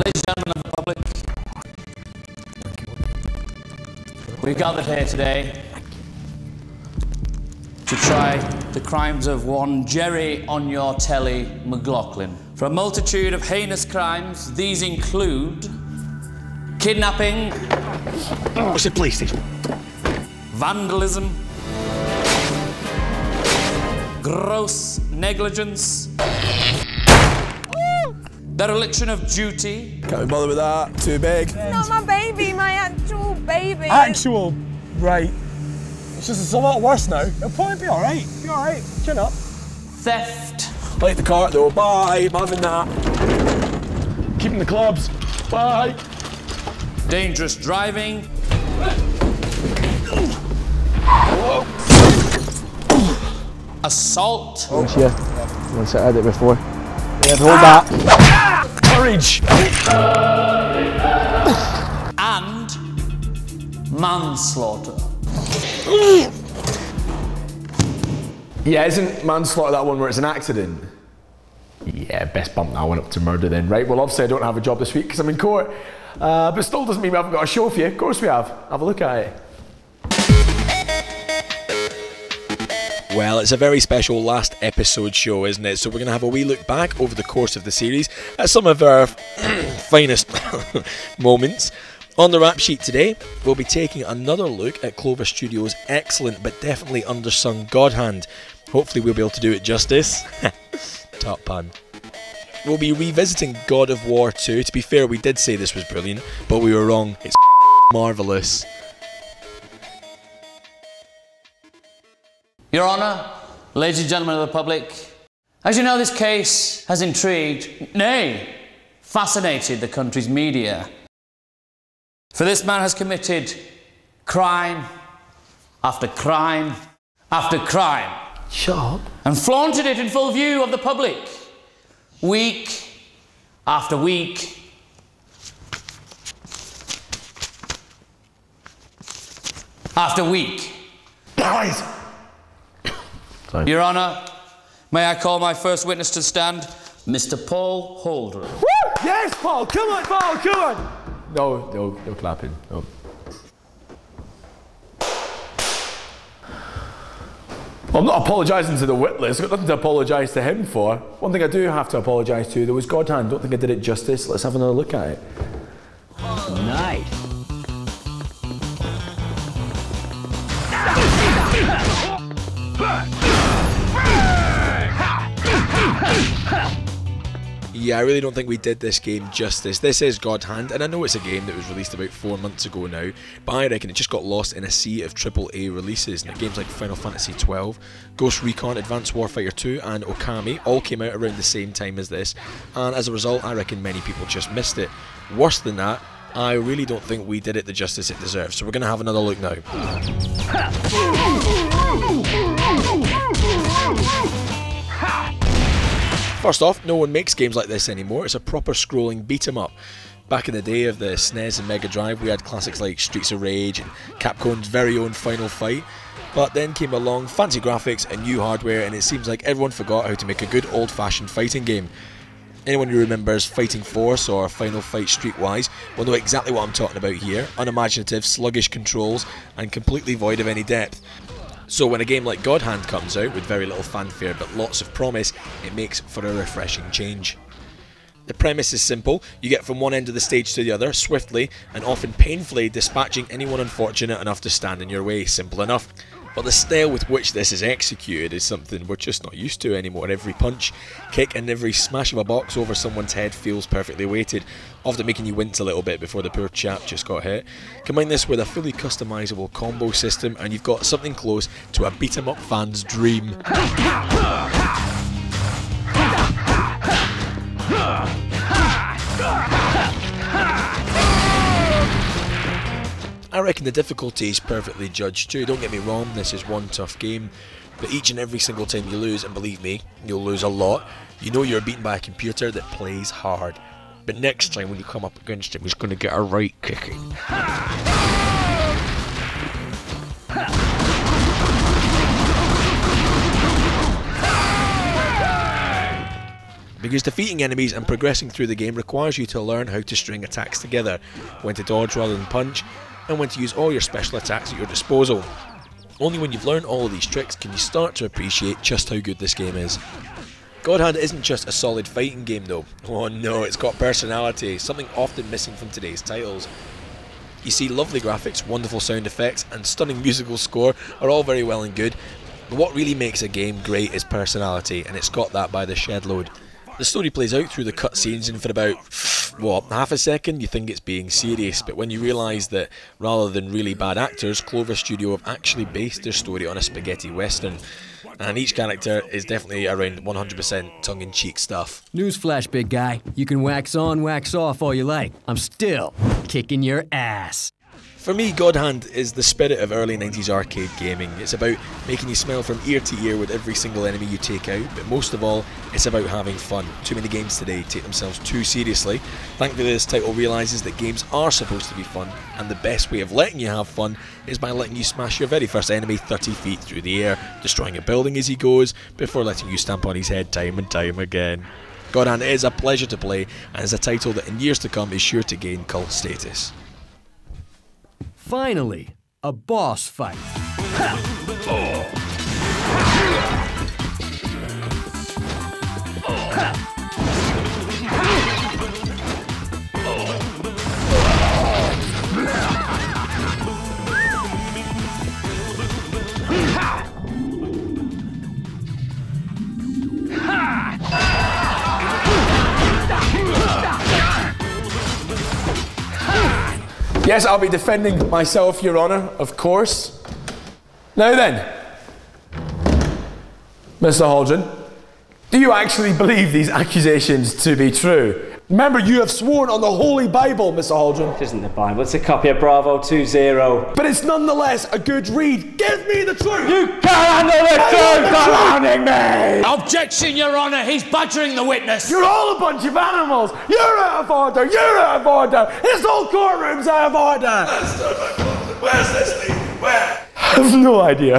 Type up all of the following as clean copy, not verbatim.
Ladies and gentlemen of the public, we've gathered here today to try the crimes of one Gerry on your telly McLaughlin. For a multitude of heinous crimes, these include kidnapping, what's the police station? Vandalism, gross negligence, dereliction of duty. Can't be bothered with that, too big. Not my baby, my actual baby. Actual? Right. It's just, it's a lot worse now. It'll probably be alright. Be alright. Chin up. Theft. Like the cart though. Bye. I'm having that. Keeping the clubs. Bye. Dangerous driving. Assault. Oh, yeah. Once I had it before. Yeah, hold that. Courage. And manslaughter. Yeah, isn't manslaughter that one where it's an accident? Yeah, best bump that one up to murder then. Right, well obviously I don't have a job this week because I'm in court. But still doesn't mean we haven't got a show for you. Of course we have. Have a look at it. Well, it's a very special last episode show, isn't it? So we're going to have a wee look back over the course of the series at some of our finest moments. On the rap sheet today, we'll be taking another look at Clover Studios' excellent but definitely undersung God Hand. Hopefully we'll be able to do it justice. Top pun. We'll be revisiting God of War 2. To be fair, we did say this was brilliant, but we were wrong. It's marvellous. Your Honour, ladies and gentlemen of the public, as you know, this case has intrigued, nay, fascinated the country's media. For this man has committed crime after crime after crime. Shut up. And flaunted it in full view of the public, week after week. After week. Guys. Sorry. Your Honour, may I call my first witness to stand, Mr. Paul Holdren. Woo! Yes, Paul. Come on, Paul. Come on. No clapping. No. Well, I'm not apologising to the witless. I've got nothing to apologise to him for. One thing I do have to apologise to, there was God Hand. Don't think I did it justice. Let's have another look at it. Nice. Yeah, I really don't think we did this game justice. This is God Hand, and I know it's a game that was released about 4 months ago now, but I reckon it just got lost in a sea of AAA releases. Now, games like Final Fantasy XII, Ghost Recon, Advanced Warfighter 2 and Okami all came out around the same time as this, and as a result I reckon many people just missed it. Worse than that, I really don't think we did it the justice it deserves, so we're going to have another look now. First off, no one makes games like this anymore. It's a proper scrolling beat 'em up. Back in the day of the SNES and Mega Drive, we had classics like Streets of Rage and Capcom's very own Final Fight. But then came along fancy graphics and new hardware, and it seems like everyone forgot how to make a good old-fashioned fighting game. Anyone who remembers Fighting Force or Final Fight Streetwise will know exactly what I'm talking about here. Unimaginative, sluggish controls, and completely void of any depth. So when a game like God Hand comes out with very little fanfare but lots of promise, it makes for a refreshing change. The premise is simple. You get from one end of the stage to the other swiftly and often painfully, dispatching anyone unfortunate enough to stand in your way. Simple enough. But the style with which this is executed is something we're just not used to anymore. Every punch, kick and every smash of a box over someone's head feels perfectly weighted, often making you wince a little bit before the poor chap just got hit. Combine this with a fully customizable combo system and you've got something close to a beat 'em up fan's dream. I reckon the difficulty is perfectly judged too. Don't get me wrong, this is one tough game, but each and every single time you lose, and believe me, you'll lose a lot, you know you're beaten by a computer that plays hard. But next time when you come up against him, he's going to get a right kicking. because defeating enemies and progressing through the game requires you to learn how to string attacks together, when to dodge rather than punch, and when to use all your special attacks at your disposal. Only when you've learned all of these tricks can you start to appreciate just how good this game is. God Hand isn't just a solid fighting game though. Oh no, it's got personality, something often missing from today's titles. You see, lovely graphics, wonderful sound effects and stunning musical score are all very well and good, but what really makes a game great is personality, and it's got that by the shed load. The story plays out through the cutscenes, and for about, what, half a second you think it's being serious, but when you realise that rather than really bad actors, Clover Studio have actually based their story on a spaghetti western. And each character is definitely around 100% tongue-in-cheek stuff. Newsflash, big guy. You can wax on, wax off all you like. I'm still kicking your ass. For me, God Hand is the spirit of early 90s arcade gaming. It's about making you smile from ear to ear with every single enemy you take out, but most of all, it's about having fun. Too many games today take themselves too seriously. Thankfully, this title realises that games are supposed to be fun, and the best way of letting you have fun is by letting you smash your very first enemy 30 feet through the air, destroying a building as he goes, before letting you stamp on his head time and time again. God Hand is a pleasure to play, and is a title that in years to come is sure to gain cult status. Finally, a boss fight. Yes, I'll be defending myself, Your Honour, of course. Now then, Mr. Haldren, do you actually believe these accusations to be true? Remember, you have sworn on the Holy Bible, Mr. Haldren. It isn't the Bible, it's a copy of Bravo 20. But it's nonetheless a good read. Give me the truth! You can't handle the truth surrounding me! Objection, Your Honour, he's badgering the witness. You're all a bunch of animals! You're out of order! You're out of order! This whole courtroom's out of order! Where's Leslie? Where? I have no idea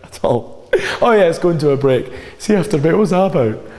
at all. Oh yeah, it's going to a break. See you after a bit, what's that about?